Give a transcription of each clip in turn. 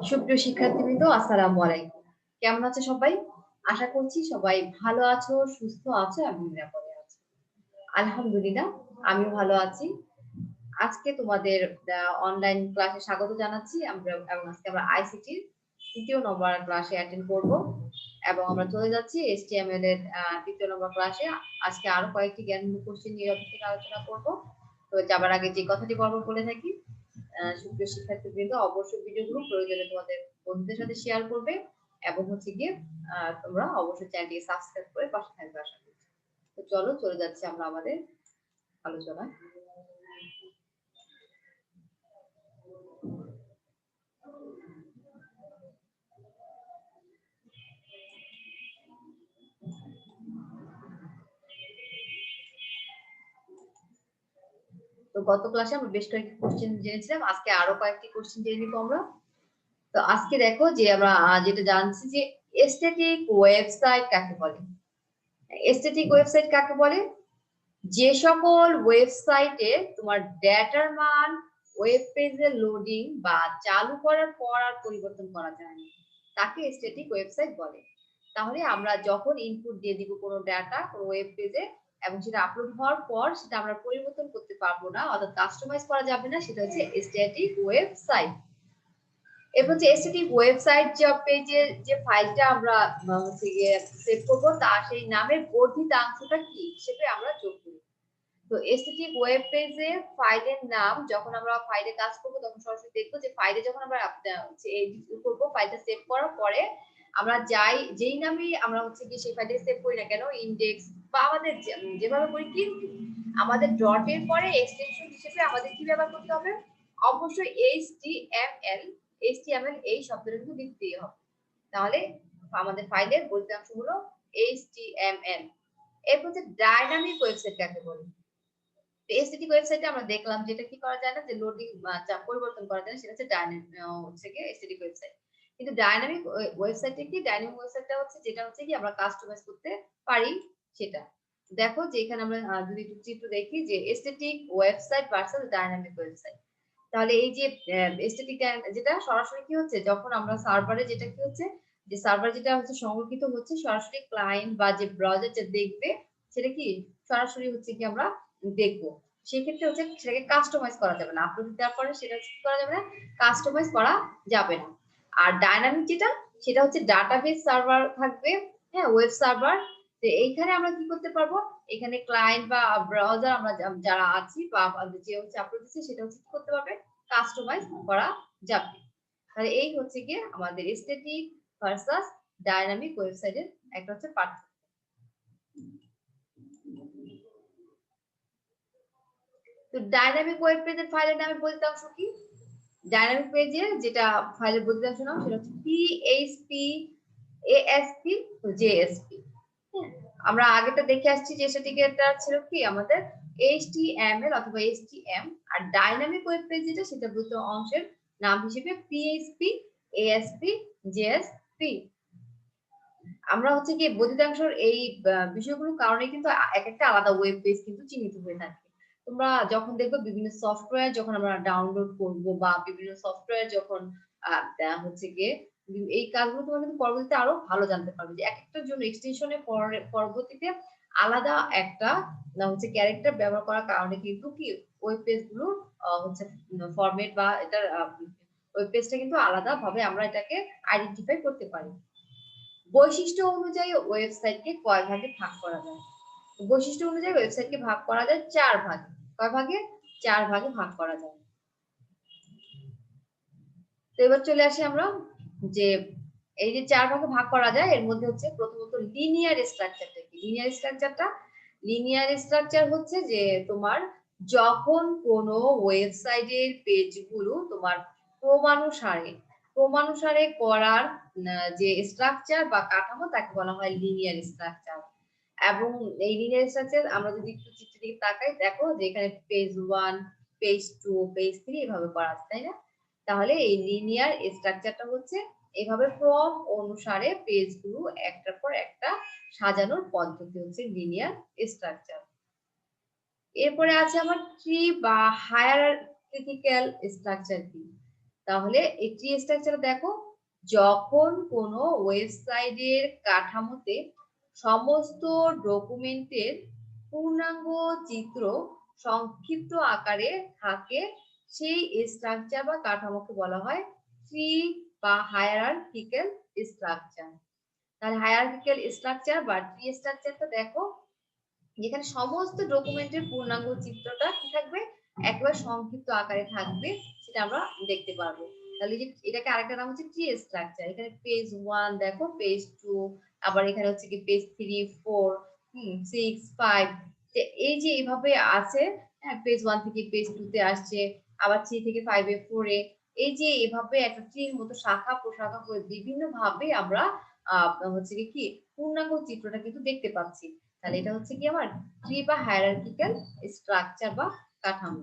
সুপ্রিয় শিক্ষার্থীবৃন্দ, আসসালামু আলাইকুম। কেমন আছো সবাই? আশা করছি সবাই ভালো আছো, সুস্থ আছো এবং নিরাপদে আছো। আলহামদুলিল্লাহ, আমিও ভালো আছি। আজকে তোমাদের অনলাইন ক্লাসে স্বাগত জানাচ্ছি। এবং আজকে আমরা আইসিটির ৩য় নম্বর ক্লাসে অ্যাটেন্ড করব এবং আমরা চলে যাচ্ছি HTML এর ৩য় নম্বর ক্লাসে। আজকে আরো কয়েকটি জ্ঞানমূলক কোশ্চেন নিয়ে থেকে আলোচনা করব। তো যাবার আগে যে কথাটি বারবার বলে থাকি, সুপ্রিয় শিক্ষার্থীবৃন্দ, অবশ্যই ভিডিওগুলো প্রয়োজনে তোমাদের বন্ধুদের সাথে শেয়ার করবে এবং হচ্ছে গিয়ে তোমরা অবশ্যই চ্যানেলটিকে সাবস্ক্রাইব করে পাশে থাকবে আশা করছি। তো চলো চলে যাচ্ছি আমরা আমাদের আলোচনায়। তো গত ক্লাসে আমরা বেশ কয়েকটি কোশ্চেন জেনেছিলাম, আজকে আরো কয়েকটি কোশ্চেন জেনে নিব আমরা। তো আজকে দেখো যে আমরা যেটা জানছি যে এস্থেটিক ওয়েবসাইট কাকে বলে। এস্থেটিক ওয়েবসাইট কাকে বলে? যে সকল ওয়েবসাইটে তোমার ডেটার মান ওয়েব পেজে লোডিং বা চালু করার পর আর পরিবর্তন করা যায় না, তাকে স্ট্যাটিক ওয়েবসাইট বলে। তাহলে আমরা যখন ইনপুট দিয়ে দিব কোনো ডাটা কোনো ওয়েব পেজে এবং সেটা আপলোড হওয়ার পর সেটা আমরা পরিবর্তন করতে পারবো না, অর্থাৎ কাস্টমাইজ করা যাবে না, সেটা হচ্ছে স্ট্যাটিক ওয়েবসাইট। এরপর হচ্ছে স্ট্যাটিক ওয়েবসাইট পেজের যে ফাইলটা আমরা হচ্ছে গিয়ে সেভ করবো, তার সেই নামের বর্ধিতাংশটা কি হিসেবে আমরা যোগ করি। তো এসটিটিক ওয়েব পেজে ফাইলের নাম যখন আমরা ফাইলে কাজ করব তখন সরাসরি দেখবো যে ফাইলে যখন আমরা এডিট করব, ফাইলটা সেভ করার পরে আমরা যেই নামে আমরা হচ্ছে কি সেই ফাইলটা সেভ করি না কেন, ইনডেক্স বা আমাদের যেভাবে করি, কিন্তু আমাদের ডটের পরে এক্সটেনশন হিসেবে আমাদের কি ব্যবহার করতে হবে? অবশ্যই এইচটিএমএল এই শব্দটা কিন্তু দিতেই হবে। তাহলে আমাদের ফাইলের বৈশিষ্ট্য হলো এইচটিএমএল। এরপর হচ্ছে ডাইনামিক ওয়েবসাইট কাকে বলে? এসটিটি ওয়েবসাইটে আমরা দেখলাম যেটা কি করা যায় না, যে লোডিং পরিবর্তন করা যায় না, সেটা হচ্ছে হচ্ছে কি এসটিটি ওয়েবসাইট। কিন্তু ডাইনামিক ওয়েবসাইটে কি, ডাইনামিক ওয়েবসাইটটা হচ্ছে যেটা হচ্ছে কি আমরা কাস্টমাইজ করতে পারি সেটা। দেখো যে এখানে আমরা যদি একটু চিত্র দেখি যে aesthetic website versus dynamic website, তাহলে এই যে এসথেটিক যেটা সরাসরি কি হচ্ছে, যখন আমরা সার্ভারে যেটা কি হচ্ছে, যে সার্ভার যেটা হচ্ছে সংরক্ষিত হচ্ছে সরাসরি ক্লায়েন্ট বা যে ব্রাউজার যা দেখবে সেটা কি সরাসরি হচ্ছে কি আমরা দেখবো। সেক্ষেত্রে হচ্ছে সেটাকে কাস্টমাইজ করা যাবে না, আপলোড দেওয়ার পরে সেটা কি করা যাবে না, কাস্টমাইজ করা যাবে না। আর ডাইনামিক যেটা, সেটা হচ্ছে ডাটাবেস সার্ভার থাকবে, হ্যাঁ, ওয়েব সার্ভার। তো এইখানে আমরা কি করতে পারবো, এখানে ক্লায়েন্ট বা ব্রাউজার আমরা যারা আছি বা যে হচ্ছে আপলোড দিচ্ছে সেটা হচ্ছে কি করতে পারবে, কাস্টমাইজ করা যাবে। তাহলে এই হচ্ছে গিয়ে আমাদের স্ট্যাটিক ভার্সাস ডাইনামিক ওয়েবসাইটের একটা হচ্ছে পার্থক্য। তো ডাইনামিক ওয়েব পেজের ফাইলের নামে বৈশিষ্ট্যাংশ কি? ডাইনামিক পেজের যেটা ফাইলের বৈশিষ্ট্যাংশ নাম সেটা হচ্ছে পিএইচপি, এএসপি, জেএসপি। আমরা আগেটা দেখে আসছি যে সেটিকেটা ছিল কি আমাদের এইচটিএমএল অথবা এইচটিএম, আর ডাইনামিক ওয়েব পেজ যেটা সেটা দুটো অংশের নাম হিসেবে পিএইচপি, এএসপি, জেএসপি। আমরা হচ্ছে কি বৈশিষ্ট্যাংশের এই বিষয়গুলোর কারণে কিন্তু এক একটা আলাদা ওয়েব পেজ কিন্তু চিহ্নিত হয়ে থাকে। তোমরা যখন দেখবে বিভিন্ন সফটওয়্যার যখন আমরা ডাউনলোড করব বা বিভিন্ন সফটওয়্যার যখন হচ্ছে গিয়ে এই কাজগুলো তোমরা কিন্তু পরবর্তীতে আরো ভালো জানতে পারবে যে এক একটার জন্য এক্সটেনশনের পরবর্তীতে আলাদা একটা হচ্ছে ক্যারেক্টার ব্যবহার করার কারণে কিন্তু কি ওয়েব পেজগুলো হচ্ছে ফরম্যাট বা এটার ওয়েব পেজটা কিন্তু আলাদা ভাবে আমরা এটাকে আইডেন্টিফাই করতে পারি। বৈশিষ্ট্য অনুযায়ী ওয়েবসাইটকে কয় ভাগে ভাগ করা যায়? বৈশিষ্ট্য অনুযায়ী ওয়েবসাইটকে ভাগ করা যায় 4 ভাগে। কয় ভাগে? 4 ভাগে ভাগ করা যায়। তো এবার চলে আসি আমরা যে এই যে 4 ভাগে ভাগ করা যায় এর মধ্যে হচ্ছে প্রথমত লিনিয়ার স্ট্রাকচারটা কি? লিনিয়ার স্ট্রাকচার হচ্ছে যে তোমার যখন কোনো ওয়েবসাইটের পেজগুলো তোমার ক্রমানুসারে করার যে স্ট্রাকচার বা কাঠামো তাকে বলা হয় লিনিয়ার স্ট্রাকচার। এবং এই লিনিয়ার স্ট্রাকচার আমরা যদি একটু চিত্রের দিকে তাকাই, দেখো যে এখানে পেজ 1, পেজ 2, পেজ 3 এভাবে করা আছে, তাই না? তাহলে এই লিনিয়ার স্ট্রাকচারটা হচ্ছে এভাবে ক্রম অনুসারে পেজগুলো একটার পর একটা সাজানোর পদ্ধতি হচ্ছে লিনিয়ার স্ট্রাকচার। এরপরে আছে আমার ট্রি বা হায়ারার্কিক্যাল স্ট্রাকচার কি? তাহলে এই ট্রি স্ট্রাকচার দেখো, যখন কোনো ওয়েবসাইটের কাঠামোতে সমস্ত ডকুমেন্টের পূর্ণাঙ্গ চিত্র সংক্ষিপ্ত আকারে থাকে, সেই স্ট্রাকচার বা কাঠামোকে বলা হয় ট্রি বা হায়ারার্কিক্যাল স্ট্রাকচার। তাহলে হায়ারার্কিক্যাল স্ট্রাকচার বা ট্রি স্ট্রাকচারটা দেখো, যেখানে সমস্ত ডকুমেন্টের পূর্ণাঙ্গ চিত্রটা কি থাকবে, একবার সংক্ষিপ্ত আকারে থাকবে, সেটা আমরা দেখতে পারবো। তাহলে এটাকে আরেকটা নাম হচ্ছে ট্রি স্ট্রাকচার। এখানে পেজ 1 দেখো, পেজ 2, আবার এখানে হচ্ছে কি পেজ 3, 4, 6, 5, এই যে এইভাবে আছে। হ্যাঁ, পেজ 1 থেকে পেজ 2 তে আসছে, আবার 3 থেকে 5 এ 4 এ, এই যে এভাবে একটা ট্রির মতো শাখা প্রশাখা করে বিভিন্ন ভাবে আমরা হচ্ছে কি পূর্ণাঙ্গ চিত্রটা কিন্তু দেখতে পাচ্ছি। তাহলে এটা হচ্ছে কি আমার ট্রি বা হায়ারার্কিক্যাল স্ট্রাকচার বা কাঠামো।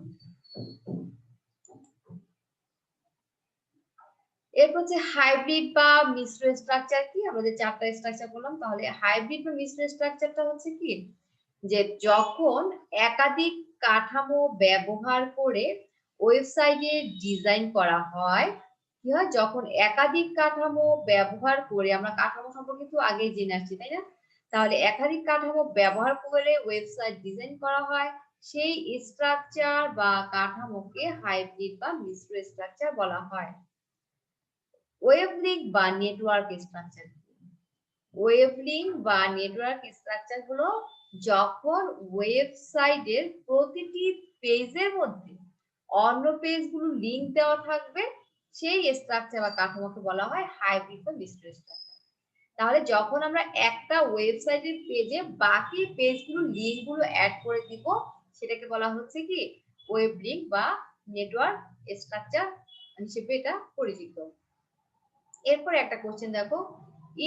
এরপর হচ্ছে হাইব্রিড বা মিশ্র স্ট্রাকচার কি, আমাদের চারটা স্ট্রাকচার বললাম। তাহলে হাইব্রিড বা মিশ্র স্ট্রাকচারটা হচ্ছে কি, যে যখন একাধিক কাঠামো ব্যবহার করে ওয়েবসাইটে ডিজাইন করা হয়, কি হয়, যখন একাধিক কাঠামো ব্যবহার করে, আমরা কাঠামো সম্পর্কে তো আগেই জেনে আসছি তাই না, তাহলে একাধিক কাঠামো ব্যবহার করে ওয়েবসাইট ডিজাইন করা হয়, সেই স্ট্রাকচার বা কাঠামোকে হাইব্রিড বা মিশ্র স্ট্রাকচার বলা হয়। ওয়েব লিঙ্ক বা নেটওয়ার্ক স্ট্রাকচার, ওয়েব লিঙ্ক বা নেটওয়ার্ক স্ট্রাকচার হলো যখন ওয়েবসাইটের প্রতিটি পেজের মধ্যে অন্য পেজগুলো লিংক দেওয়া থাকবে, সেই স্ট্রাকচার বা কাঠামোকে বলা হয় হাইব্রিড বা মিশ্র স্ট্রাকচার। তাহলে যখন আমরা একটা ওয়েবসাইটের পেজে বাকি পেজগুলো লিংকগুলো অ্যাড করে দিব, সেটাকে বলা হচ্ছে কি ওয়েব লিঙ্ক বা নেটওয়ার্ক স্ট্রাকচার হিসেবে এটা পরিচিত। এরপর একটা কোশ্চেন দেখো,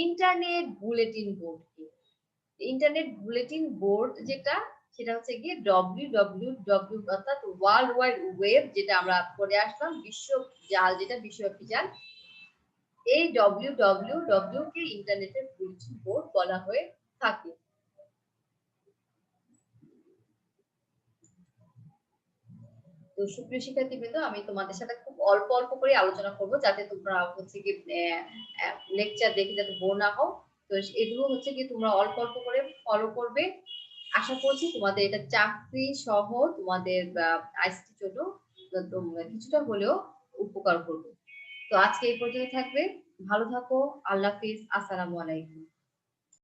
ইন্টারনেট বুলেটিন বোর্ড কি? ইন্টারনেট বুলেটিন বোর্ড যেটা, সেটা হচ্ছে গিয়ে WWW অর্থাৎ ওয়ার্ল্ড ওয়াইড ওয়েব, যেটা আমরা পড়ে আসলাম, বিশ্ব জাল, যেটা বিশ্বব্যাপী জাল, এই WWW কে ইন্টারনেটের বুলেটিন বোর্ড বলা হয়ে থাকে। তো সুপ্রিয় শিক্ষার্থীবৃন্দ, আমি তোমাদের সাথে খুব অল্প অল্প করে আলোচনা করব, যাতে তোমরা হচ্ছে কি লেকচার দেখে যাতে বোর না হও। তো এগুলো হচ্ছে কি তোমরা অল্প অল্প করে ফলো করবে। আশা করছি তোমাদের এটা চাকরি সহ তোমাদের আইসিটি জন্য কিছুটা হলেও উপকার করবে। তো আজকে এই পর্যন্ত থাকবে। ভালো থাকো। আল্লাহ হাফিজ। আসসালামু আলাইকুম।